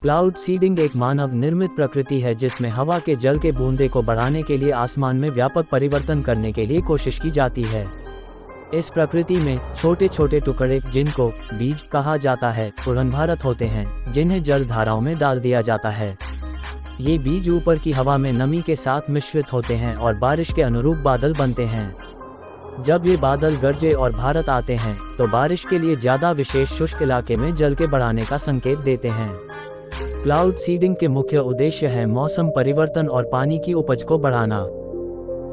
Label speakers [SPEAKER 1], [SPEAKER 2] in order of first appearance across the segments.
[SPEAKER 1] Cloud seeding एक मानव निर्मित प्रकृति है जिसमें हवा के जल के बूंदे को बढ़ाने के लिए आसमान में व्यापक परिवर्तन करने के लिए कोशिश की जाती है। इस प्रकृति में छोटे छोटे टुकड़े, जिनको बीज कहा जाता है, उड़नभरत होते हैं, जिन्हें जल धाराओं में डाल दिया जाता है। ये बीज ऊपर की हवा में नमी के साथ मिश्रित होते हैं और बारिश के अनुरूप बादल बनते हैं। जब ये बादल गरजे और भारत आते हैं तो बारिश के लिए ज्यादा विशेष शुष्क इलाके में जल के बढ़ाने का संकेत देते हैं। क्लाउड सीडिंग के मुख्य उद्देश्य है मौसम परिवर्तन और पानी की उपज को बढ़ाना।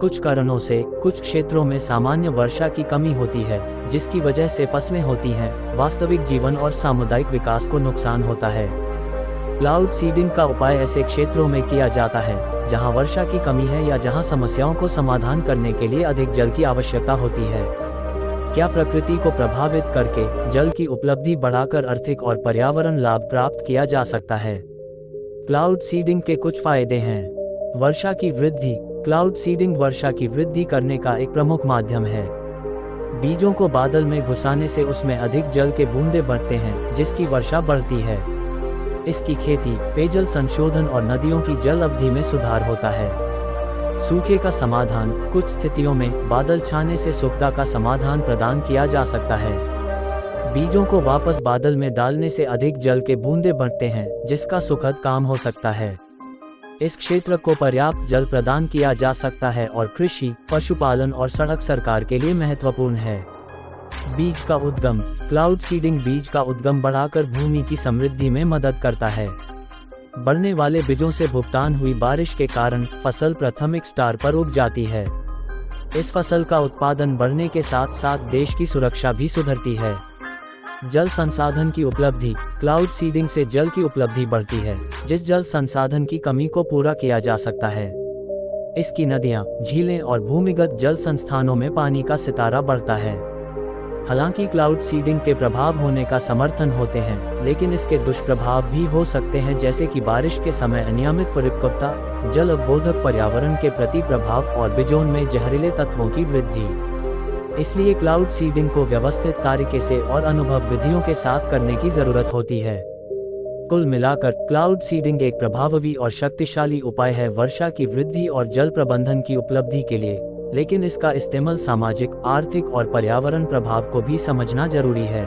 [SPEAKER 1] कुछ कारणों से कुछ क्षेत्रों में सामान्य वर्षा की कमी होती है, जिसकी वजह से फसलें होती हैं, वास्तविक जीवन और सामुदायिक विकास को नुकसान होता है। क्लाउड सीडिंग का उपाय ऐसे क्षेत्रों में किया जाता है जहां वर्षा की कमी है या जहां समस्याओं को समाधान करने के लिए अधिक जल की आवश्यकता होती है। क्या प्रकृति को प्रभावित करके जल की उपलब्धि बढ़ाकर आर्थिक और पर्यावरण लाभ प्राप्त किया जा सकता है? क्लाउड सीडिंग के कुछ फायदे हैं। वर्षा की वृद्धि। क्लाउड सीडिंग वर्षा की वृद्धि करने का एक प्रमुख माध्यम है। बीजों को बादल में घुसाने से उसमें अधिक जल के बूंदे बढ़ते हैं, जिसकी वर्षा बढ़ती है। इसकी खेती, पेयजल संशोधन और नदियों की जल अवधि में सुधार होता है। सूखे का समाधान। कुछ स्थितियों में बादल छाने से सूखा का समाधान प्रदान किया जा सकता है। बीजों को वापस बादल में डालने से अधिक जल के बूंदे बढ़ते हैं, जिसका सुखद काम हो सकता है। इस क्षेत्र को पर्याप्त जल प्रदान किया जा सकता है और कृषि, पशुपालन और सड़क सरकार के लिए महत्वपूर्ण है। बीज का उद्गम। क्लाउड सीडिंग बीज का उद्गम बढ़ाकर भूमि की समृद्धि में मदद करता है। बढ़ने वाले बीजों से भुगतान हुई बारिश के कारण फसल प्राथमिक स्तर पर उग जाती है। इस फसल का उत्पादन बढ़ने के साथ साथ देश की सुरक्षा भी सुधरती है। जल संसाधन की उपलब्धि। क्लाउड सीडिंग से जल की उपलब्धि बढ़ती है, जिस जल संसाधन की कमी को पूरा किया जा सकता है। इसकी नदियां, झीलें और भूमिगत जल संस्थानों में पानी का सितारा बढ़ता है। हालांकि क्लाउड सीडिंग के प्रभाव होने का समर्थन होते हैं, लेकिन इसके दुष्प्रभाव भी हो सकते हैं, जैसे कि बारिश के समय अनियमित परिपक्वता, जल अवरोधक, पर्यावरण के प्रति प्रभाव और बिजोन में जहरीले तत्वों की वृद्धि। इसलिए क्लाउड सीडिंग को व्यवस्थित तरीके से और अनुभव विधियों के साथ करने की जरूरत होती है। कुल मिलाकर क्लाउड सीडिंग एक प्रभावी और शक्तिशाली उपाय है वर्षा की वृद्धि और जल प्रबंधन की उपलब्धि के लिए, लेकिन इसका इस्तेमाल सामाजिक, आर्थिक और पर्यावरण प्रभाव को भी समझना जरूरी है।